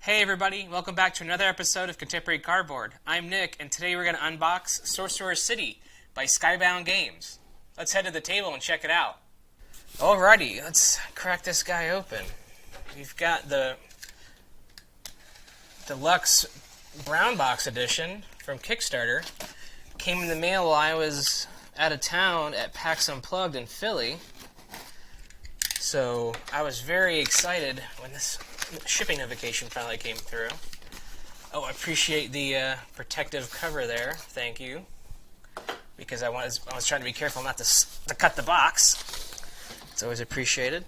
Hey everybody, welcome back to another episode of Contemporary Cardboard. I'm Nick, and today we're going to unbox Sorcerer City by Skybound Games. Let's head to the table and check it out. Alrighty, let's crack this guy open. We've got the Deluxe Brown Box Edition from Kickstarter. Came in the mail while I was out of town at PAX Unplugged in Philly. So I was very excited when this shipping notification finally came through. Oh, I appreciate the protective cover there. Thank you. Because I was trying to be careful not to cut the box. It's always appreciated.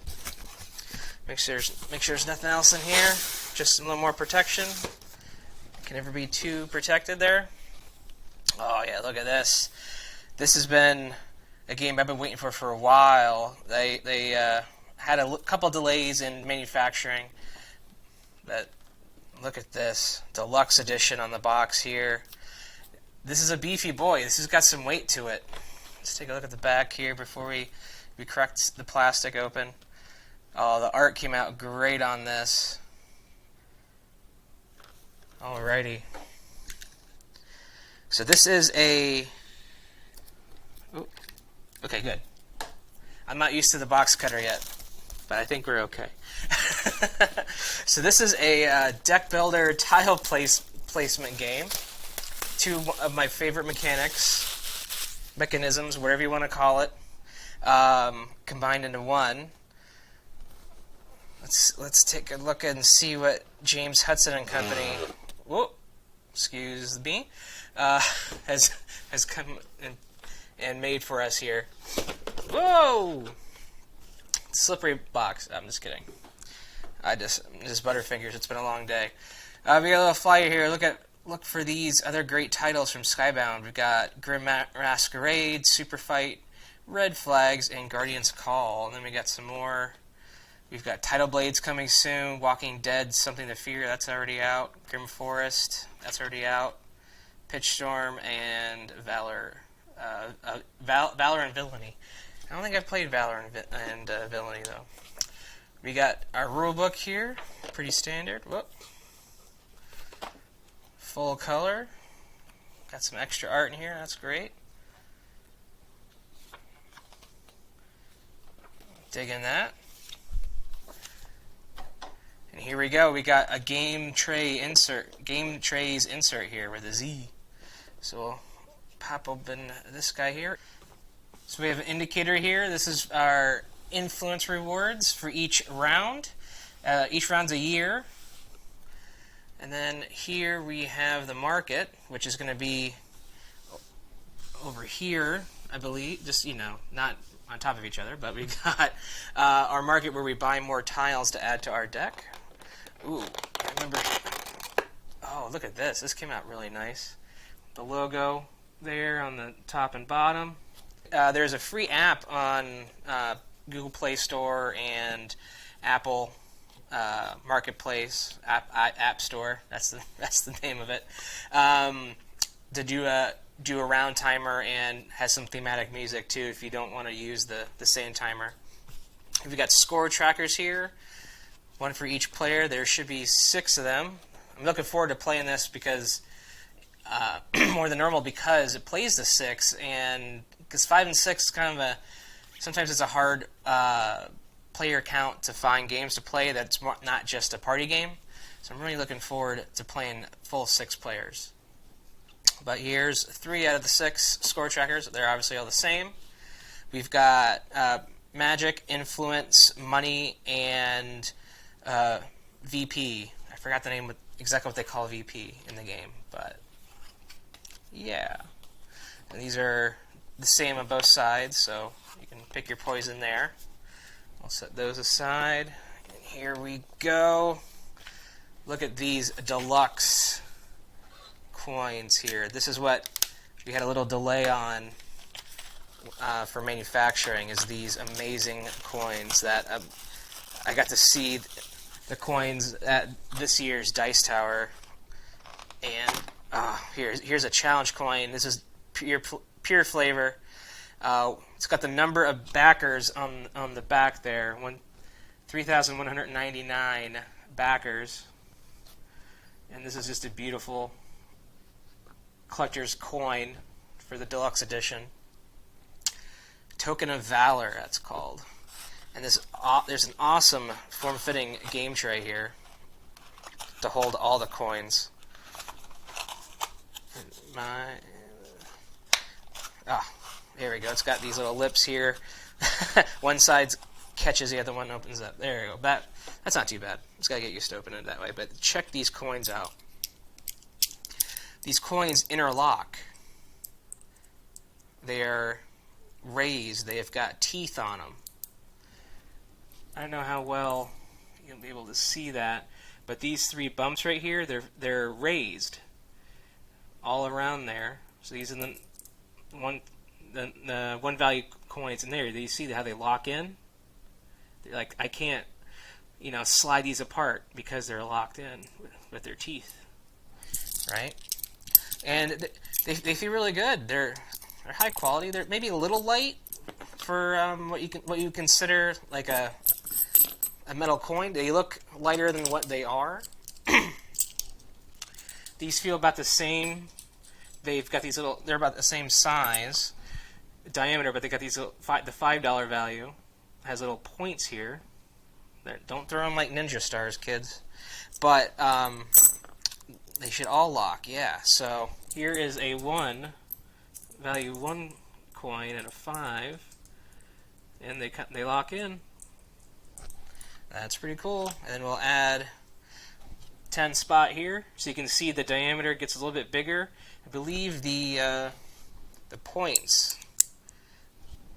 Make sure there's nothing else in here. Just a little more protection. Can never be too protected there. Oh yeah, look at this. This has been a game I've been waiting for a while. They had a couple delays in manufacturing. But look at this deluxe edition on the box here. This is a beefy boy. This has got some weight to it. Let's take a look at the back here before we crack the plastic open. Oh, the art came out great on this. Alrighty. So this is a... Ooh. Okay, good. I'm not used to the box cutter yet, but I think we're okay. So this is a deck builder tile placement game. Two of my favorite mechanisms, whatever you want to call it, combined into one. Let's take a look and see what James Hudson and Company, excuse me, has come and made for us here. Whoa! Slippery box. I'm just kidding. Just Butterfingers. It's been a long day. We got a little flyer here. Look for these other great titles from Skybound. We've got Grim Masquerade, Super Fight, Red Flags, and Guardian's Call. And then we got some more. We've got Tidal Blades coming soon. Walking Dead, Something to Fear. That's already out. Grim Forest. That's already out. Pitch Storm and Valor. Valor and Villainy. I don't think I've played Valor and Villainy though. We got our rule book here, pretty standard. Whoop. Full color. Got some extra art in here, that's great. Digging that. And here we go. We got a game trays insert here with a Z. So we'll pop open this guy here. So we have an indicator here. This is our influence rewards for each round. Each round's a year. And then here we have the market, which is going to be over here, I believe. Just, not on top of each other, but we got our market where we buy more tiles to add to our deck. Ooh, I remember. Oh, look at this. This came out really nice. The logo there on the top and bottom. There's a free app on Google Play Store and Apple Marketplace App Store. That's the name of it. To do a round timer, and has some thematic music too if you don't want to use the same timer. We've got score trackers here, one for each player. There should be 6 of them. I'm looking forward to playing this because more than normal, because it plays the 6, and because 5 and 6 is kind of sometimes it's a hard player count to find games to play that's not just a party game. So I'm really looking forward to playing full 6 players. But here's 3 out of the 6 score trackers. They're obviously all the same. We've got Magic, Influence, Money, and VP. I forgot the name, exactly what they call VP in the game, but yeah. And these are the same on both sides, so you can pick your poison there. I'll set those aside. And here we go. Look at these deluxe coins here. This is what we had a little delay on for manufacturing, is these amazing coins that I got to see the coins at this year's Dice Tower. And here's a challenge coin. This is pure flavor. It's got the number of backers on the back there. 3,199 backers. And this is just a beautiful collector's coin for the deluxe edition. Token of Valor, that's called. And there's an awesome form-fitting game tray here to hold all the coins. Here we go. It's got these little lips here. One side catches, the other one opens up. There you go. That's not too bad. Just got to get used to opening it that way. But check these coins out. These coins interlock. They are raised. They have got teeth on them. I don't know how well you'll be able to see that, but these three bumps right here, they're raised all around there. So these are the one value coins in there. Do you see how they lock in? They're like, I can't, slide these apart because they're locked in with their teeth, right? And they feel really good. They're high quality. They're maybe a little light for what you consider like a metal coin. They look lighter than what they are. These feel about the same. They've got these little. They're about the same size, diameter, but they got these little, the $5 value has little points here. Don't throw them like ninja stars, kids. But they should all lock. Yeah. So here is a 1 value 1 coin and a 5, and they lock in. That's pretty cool. And then we'll add 10 spot here, so you can see the diameter gets a little bit bigger. I believe the points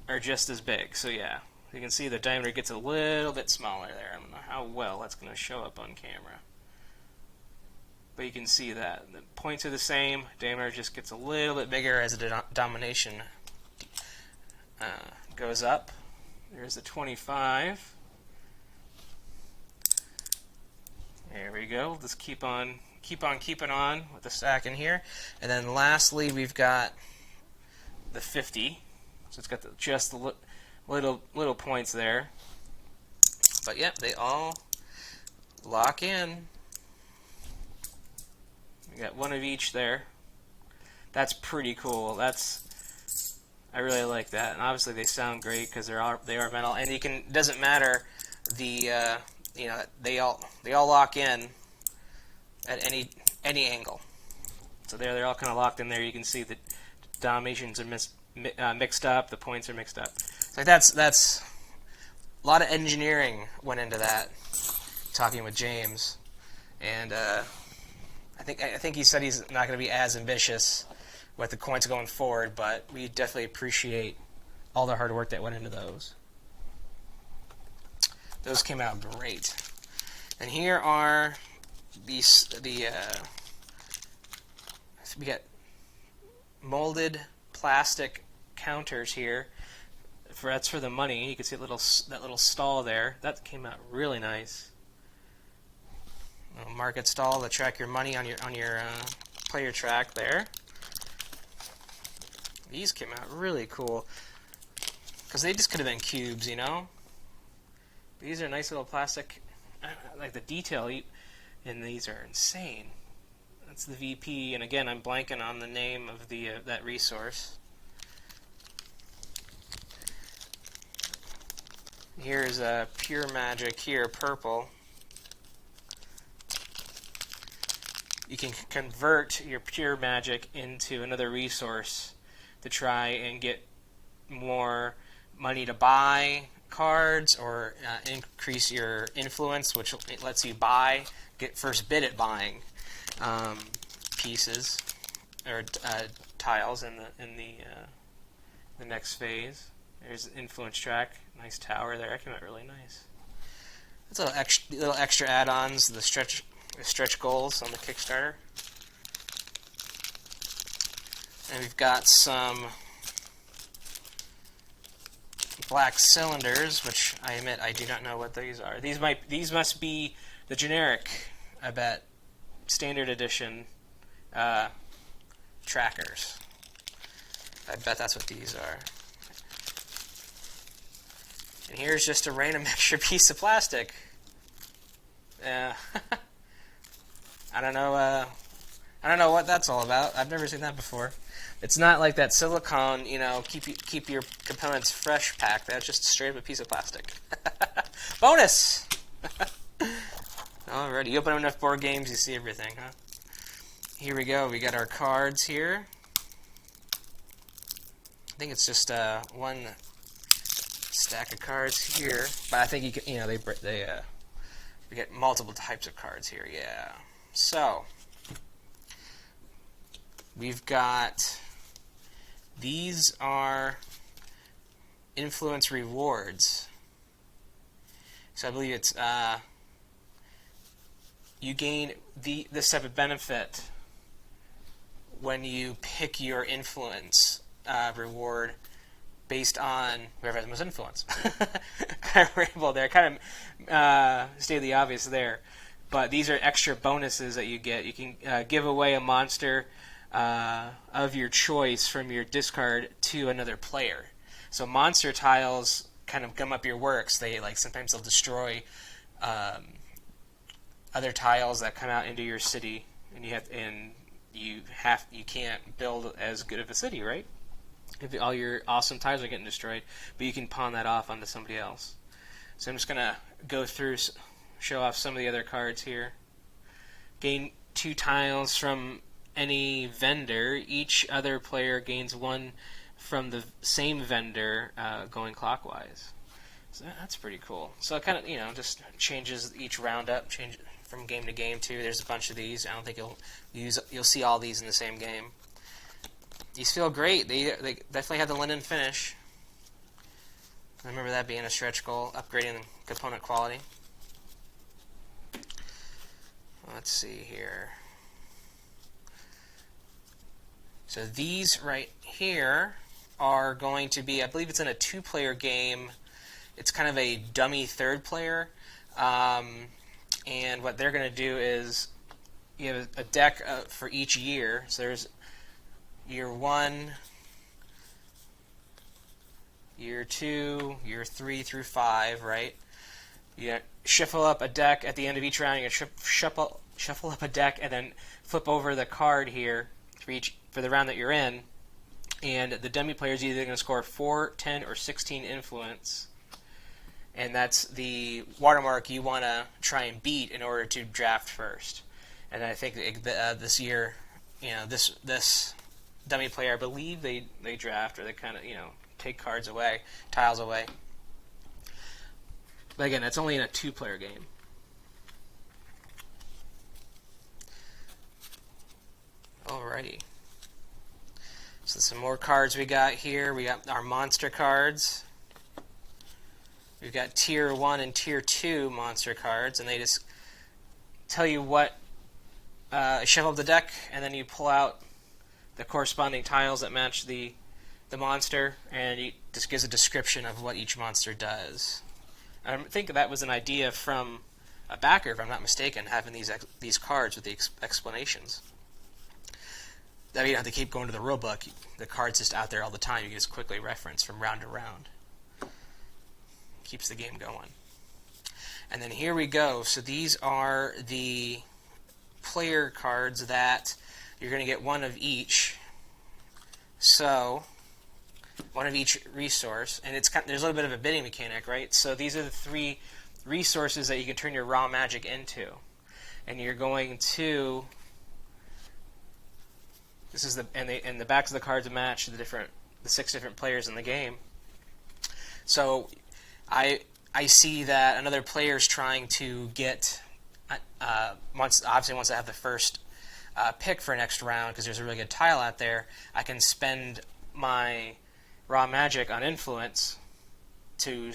are just as big. So yeah, you can see the diameter gets a little bit smaller there. I don't know how well that's going to show up on camera, but you can see that the points are the same. Diameter just gets a little bit bigger as the denomination goes up. There's the 25. There we go. Let's keep on keeping on with the stack in here. And then lastly, we've got the 50. So it's got just the little points there. But yep, they all lock in. We got one of each there. That's pretty cool. I really like that. And obviously they sound great because they are metal. And it doesn't matter the they all lock in at any angle. So they're all kind of locked in there. You can see the denominations are mixed up. The points are mixed up. So that's a lot of engineering went into that. Talking with James, and I think he said he's not going to be as ambitious with the coins going forward, but we definitely appreciate all the hard work that went into those. Those came out great. And here are we got molded plastic counters here. That's for the money. You can see that little stall there. That came out really nice. A market stall to track your money on your player track there. These came out really cool because they just could have been cubes, These are nice little plastic. Like the detail in these are insane. That's the VP, and again, I'm blanking on the name of that resource. Here's a Pure Magic here, purple. You can convert your Pure Magic into another resource to try and get more money to buy cards or increase your influence, which lets you get first bid at buying pieces or tiles in the next phase. There's an influence track, nice tower there. That came out really nice. That's little extra add-ons, the stretch goals on the Kickstarter, and we've got some black cylinders, which I admit I do not know what these are. These must be the generic, I bet, standard edition trackers. I bet that's what these are. And here's just a random extra piece of plastic. I I don't know. I don't know what that's all about. I've never seen that before. It's not like that silicone, keep your components fresh pack. That's just straight up a piece of plastic. Bonus! Alrighty, you open up enough board games, you see everything, huh? Here we go. We got our cards here. I think it's just one stack of cards here, but I think you can, we get multiple types of cards here. Yeah. So we've got, these are influence rewards. So I believe it's you gain this type of benefit when you pick your influence reward based on whoever has the most influence. Kind of ramble there, kind of state the obvious there. But these are extra bonuses that you get. You can give away a monster of your choice from your discard to another player. So monster tiles kind of gum up your works. They sometimes they'll destroy other tiles that come out into your city, and you can't build as good of a city, right? If all your awesome tiles are getting destroyed, but you can pawn that off onto somebody else. So I'm just gonna go through, show off some of the other cards here. Gain 2 tiles from any vendor. Each other player gains 1 from the same vendor going clockwise. So that's pretty cool. So it kind of, just changes each round up, change from game to game too. There's a bunch of these. I don't think you'll see all these in the same game. These feel great. They definitely have the linen finish. I remember that being a stretch goal, upgrading component quality. Let's see here. So these right here are going to be, I believe it's in a 2-player game. It's kind of a dummy 3rd player. And what they're going to do is you have a deck for each year. So there's year 1, year 2, year 3 through 5, right? You shuffle up a deck at the end of each round. You shuffle up a deck and then flip over the card here for the round that you're in. And the dummy player is either going to score 4, 10, or 16 influence. And that's the watermark you want to try and beat in order to draft first. And I think this year, this dummy player, I believe they draft, or they kind of, take cards away, tiles away. But again, that's only in a 2-player game. Alrighty. So some more cards we got here. We got our monster cards. We've got Tier 1 and Tier 2 monster cards, and they just tell you what, shuffle up the deck, and then you pull out the corresponding tiles that match the monster, and it just gives a description of what each monster does. I think that was an idea from a backer, if I'm not mistaken, having these cards with the explanations. That way you don't have to keep going to the rule book. The card's just out there all the time. You can just quickly reference from round to round. Keeps the game going. And then here we go. So these are the player cards that you're going to get 1 of each. So 1 of each resource, and there's a little bit of a bidding mechanic, right? So these are the 3 resources that you can turn your raw magic into, and you're going to. This is and the backs of the cards match the 6 different players in the game. So I see that another player's trying to get obviously wants to have the first pick for next round because there's a really good tile out there. I can spend my raw magic on influence to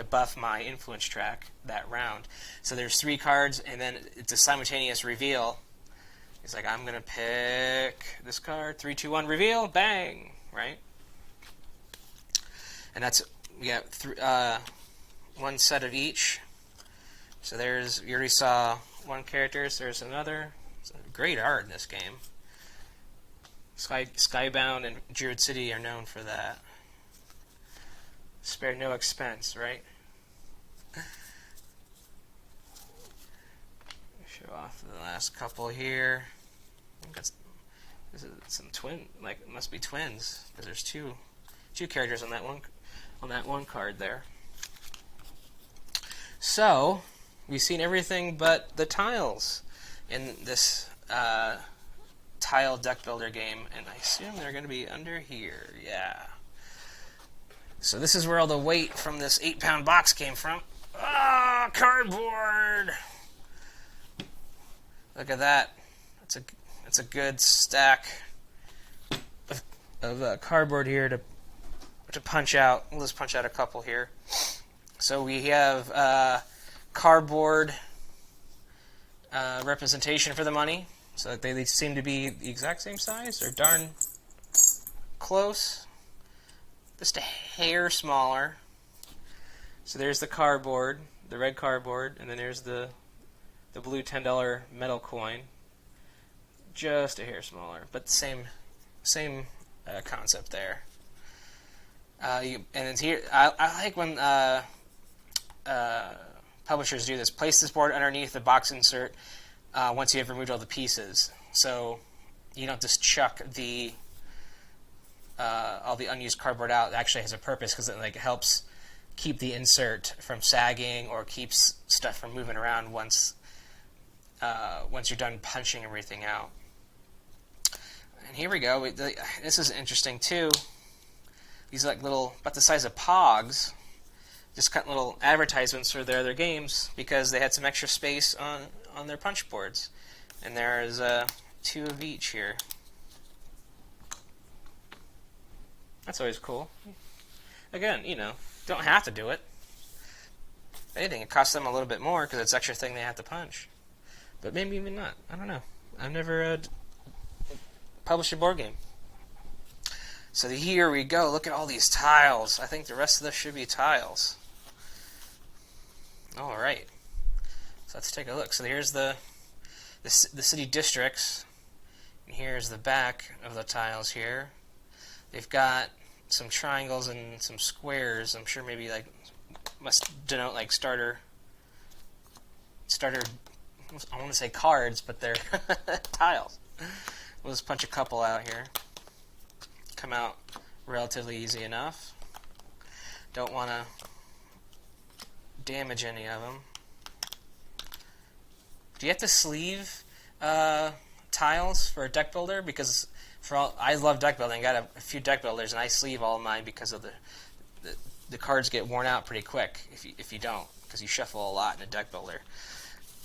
buff my influence track that round. So there's 3 cards, and then it's a simultaneous reveal. It's like, I'm going to pick this card, 3, 2, 1, reveal, bang, right? And that's, we got 1 set of each. So you already saw 1 character, so there's another. It's great art in this game. Skybound and Druid City are known for that. Spare no expense, right? Show off the last couple here. I think this is some twin, like it must be twins because there's two characters on that one card there. So we've seen everything but the tiles in this tile deck builder game, and I assume they're going to be under here. Yeah. So this is where all the weight from this 8-pound box came from. Ah, cardboard! Look at that. It's a good stack of cardboard here to punch out. We'll just punch out a couple here. So we have cardboard representation for the money. So they seem to be the exact same size. They're darn close. Just a hair smaller. So there's the cardboard, the red cardboard, and then there's the blue $10 metal coin. Just a hair smaller, but same concept there. And it's here. I like when publishers do this. Place this board underneath the box insert once you have removed all the pieces, so you don't just chuck all the unused cardboard out. It actually has a purpose because it helps keep the insert from sagging or keeps stuff from moving around once you're done punching everything out. And here we go. This is interesting too. These are like little, about the size of pogs, just cut little advertisements for their other games because they had some extra space on their punch boards. And there's 2 of each here. That's always cool. Again, don't have to do it. If anything, it costs them a little bit more because it's extra thing they have to punch. But maybe even not. I don't know. I've never published a board game. So here we go. Look at all these tiles. I think the rest of this should be tiles. All right. So let's take a look. So here's the city districts. And here's the back of the tiles here. They've got some triangles and some squares. I'm sure maybe must denote starter. I want to say cards, but they're tiles. We'll just punch a couple out here. Come out relatively easy enough. Don't want to damage any of them. Do you have to sleeve tiles for a deck builder? Because I love deck building. I got a few deck builders, and I sleeve all of mine because of the cards get worn out pretty quick if you don't, because you shuffle a lot in a deck builder.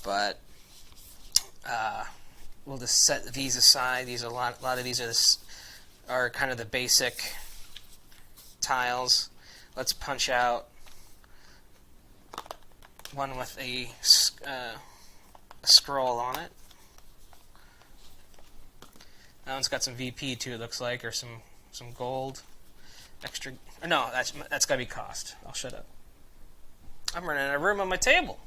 But we'll just set these aside. These are a lot of these are kind of the basic tiles. Let's punch out one with a scroll on it. That one's got some VP too, it looks like, or some gold. Extra. No, that's got to be cost. I'll shut up. I'm running out of room on my table.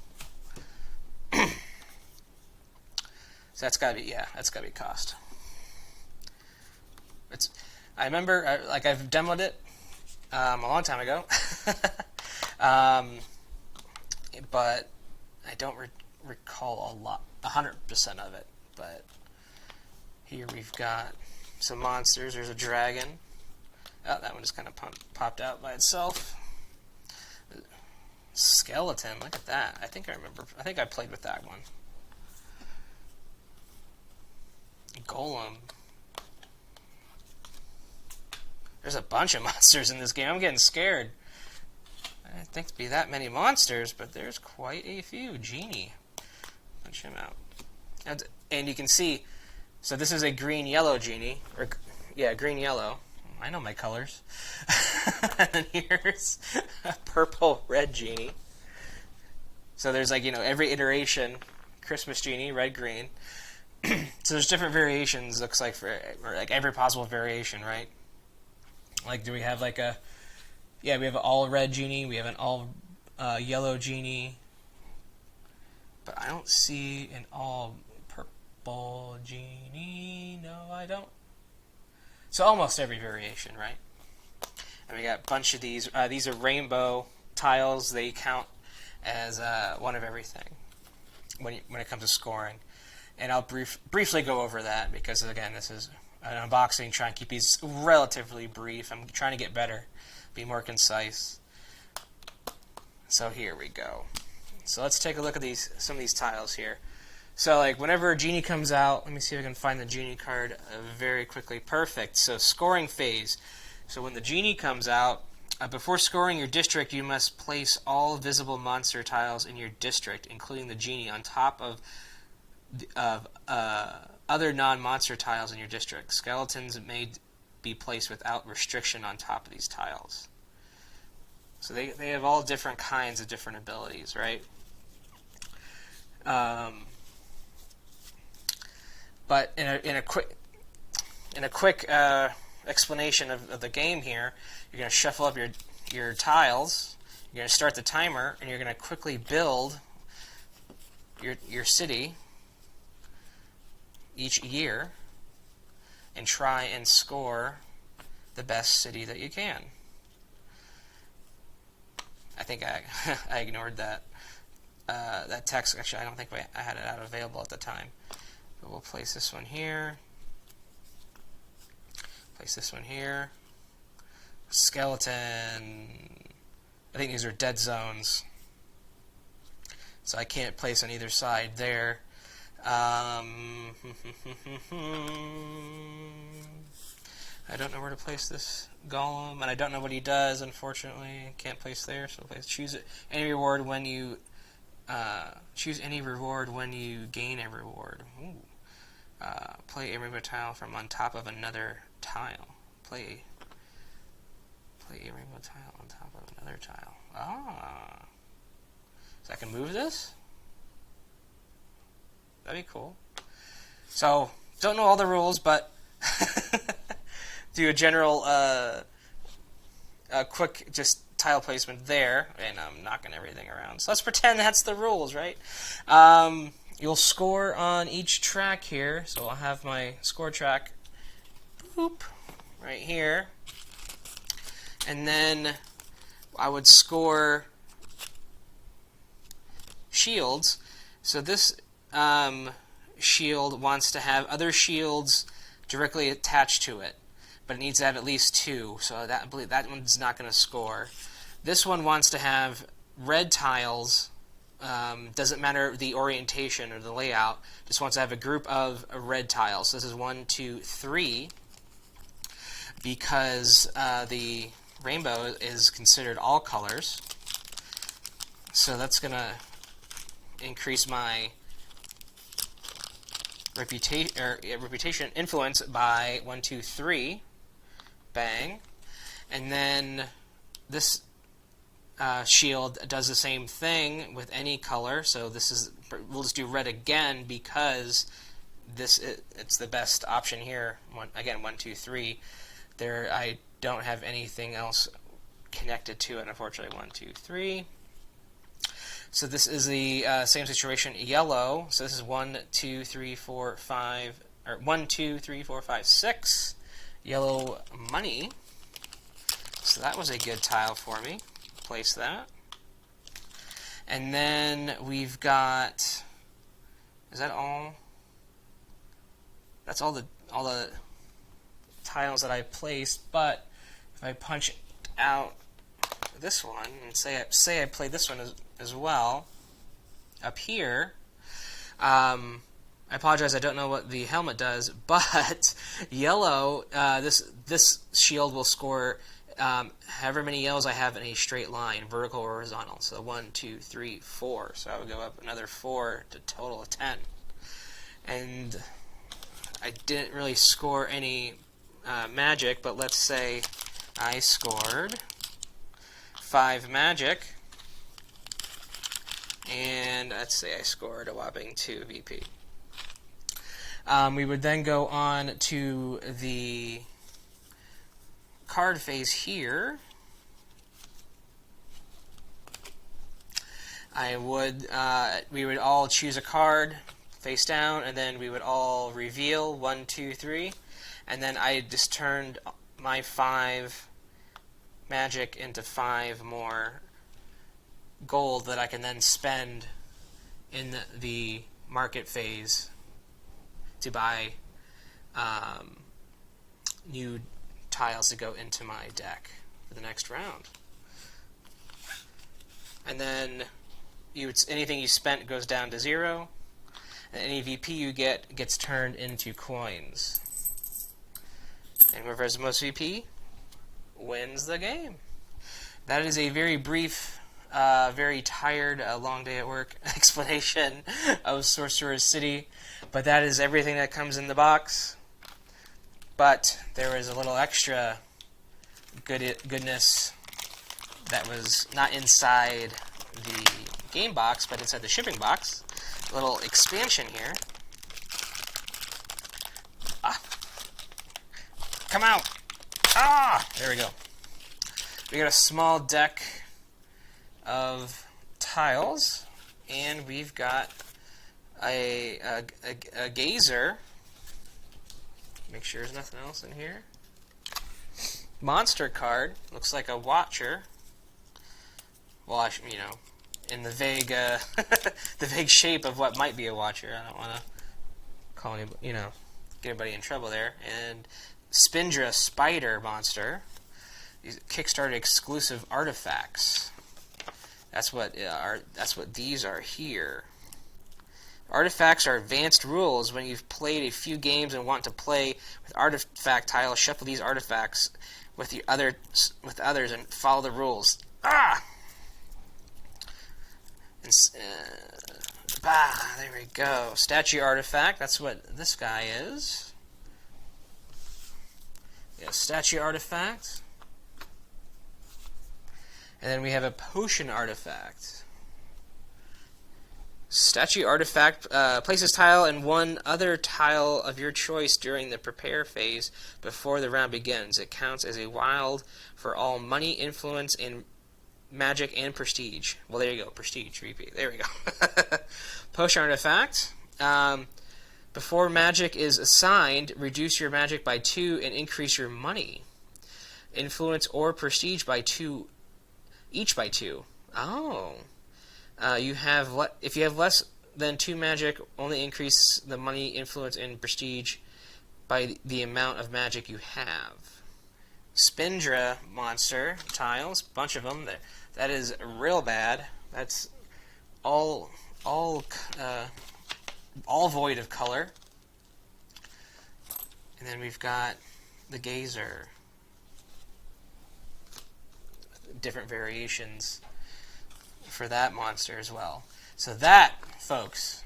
So that's got to be cost. I remember, I've demoed it a long time ago, but I don't recall 100% of it. But here we've got some monsters. There's a dragon. Oh, that one just kind of popped out by itself. Skeleton, look at that. I think I played with that one. Golem. There's a bunch of monsters in this game. I'm getting scared. I didn't think to be that many monsters, but there's quite a few. Genie. Punch him out. And you can see, so this is a green-yellow genie. Green-yellow. I know my colors. And then here's a purple-red genie. So there's every iteration, Christmas genie, red-green. So there's different variations, looks like, for every possible variation, right? Do we have we have an all-red genie, we have an all-yellow genie, but I don't see an all-purple genie. No, I don't. So almost every variation, right? And we got a bunch of these. These are rainbow tiles. They count as one of everything. when it comes to scoring. And I'll briefly go over that because, again, this is an unboxing, trying to keep these relatively brief. I'm trying to get better, be more concise. So here we go. So let's take a look at some of these tiles here. So like whenever a genie comes out, let me see if I can find the genie card very quickly. Perfect. So scoring phase. So when the genie comes out, before scoring your district, you must place all visible monster tiles in your district, including the genie, on top of other non-monster tiles in your district. Skeletons may be placed without restriction on top of these tiles. So they have all different kinds of different abilities, right? But in a quick explanation of the game here, you're going to shuffle up your tiles. You're going to start the timer, and you're going to quickly build your city each year and try and score the best city that you can. I think I ignored that text. Actually, I don't think I had it out available at the time. But we'll place this one here. Place this one here. Skeleton. I think these are dead zones, so I can't place on either side there. I don't know where to place this golem, and I don't know what he does, unfortunately. Can't place there, so choose any reward when you choose any reward when you gain a reward. Ooh. Play a rainbow tile from on top of another tile. Play a rainbow tile on top of another tile. Ah. So I can move this? That'd be cool. So, don't know all the rules, but do a general, quick just tile placement there, and I'm knocking everything around. So let's pretend that's the rules, right? You'll score on each track here. So I'll have my score track, boop, right here. And then I would score shields. So this shield wants to have other shields directly attached to it, but it needs to have at least 2. So I believe that one's not going to score. This one wants to have red tiles. Doesn't matter the orientation or the layout. Just wants to have a group of red tiles. So this is 1, 2, 3, because the rainbow is considered all colors. So that's going to increase my reputation influence by 1, 2, 3. Bang. And then this shield does the same thing with any color. So we'll just do red again because it's the best option here. Again, 1, 2, 3. There, I don't have anything else connected to it, unfortunately. 1, 2, 3. So this is the same situation. Yellow. So this is 1, 2, 3, 4, 5, or 1, 2, 3, 4, 5, 6. Yellow money. So that was a good tile for me. Place that. And then we've got. Is that all? That's all the tiles that I placed. But if I punch out this one and say I play this one as well, up here, I apologize, I don't know what the helmet does, but yellow, this shield will score however many yellows I have in a straight line, vertical or horizontal. So 1, 2, 3, 4. So I would go up another 4 to a total of 10. And I didn't really score any magic, but let's say I scored 5 magic, and let's say I scored a whopping 2 VP. We would then go on to the card phase here. We would all choose a card face down, and then we would all reveal 1, 2, 3, and then I just turned my 5 magic into 5 more gold that I can then spend in the market phase to buy new tiles to go into my deck for the next round. And then anything you spent goes down to 0, and any VP you get gets turned into coins. And whoever has the most VP wins the game. That is a very brief, very tired, long day at work explanation of Sorcerer City, but that is everything that comes in the box. But there is a little extra goodness that was not inside the game box, but inside the shipping box. A little expansion here. Come out! There we go. We got a small deck of tiles, and we've got a gazer. Make sure there's nothing else in here. Monster card. Looks like a watcher. Well, in the vague, the vague shape of what might be a watcher. I don't want to call anybody, get anybody in trouble there. And Spindra Spider Monster. These Kickstarter exclusive artifacts. That's what these are here. Artifacts are advanced rules. When you've played a few games and want to play with artifact tiles, shuffle these artifacts with others and follow the rules. There we go. Statue artifact. That's what this guy is. Yeah, statue artifact. And then we have a potion artifact. Statue artifact places tile and one other tile of your choice during the prepare phase before the round begins. It counts as a wild for all money, influence, and magic and prestige. Well, there you go. Prestige. Repeat. There we go. Potion artifact. Before magic is assigned, reduce your magic by 2 and increase your money. Influence or prestige by 2, each by 2. Oh. If you have less than 2 magic, only increase the money, influence, and prestige by the amount of magic you have. Spindra monster tiles, bunch of them. That is real bad. That's all void of color. And then we've got the gazer. Different variations for that monster as well. So that, folks,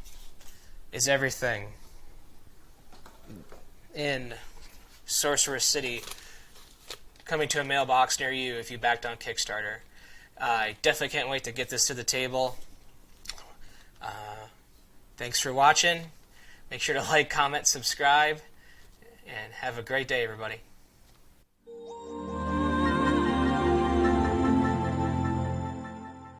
is everything in Sorcerer City, coming to a mailbox near you if you backed on Kickstarter. I definitely can't wait to get this to the table. Thanks for watching. Make sure to like, comment, subscribe, and have a great day, everybody.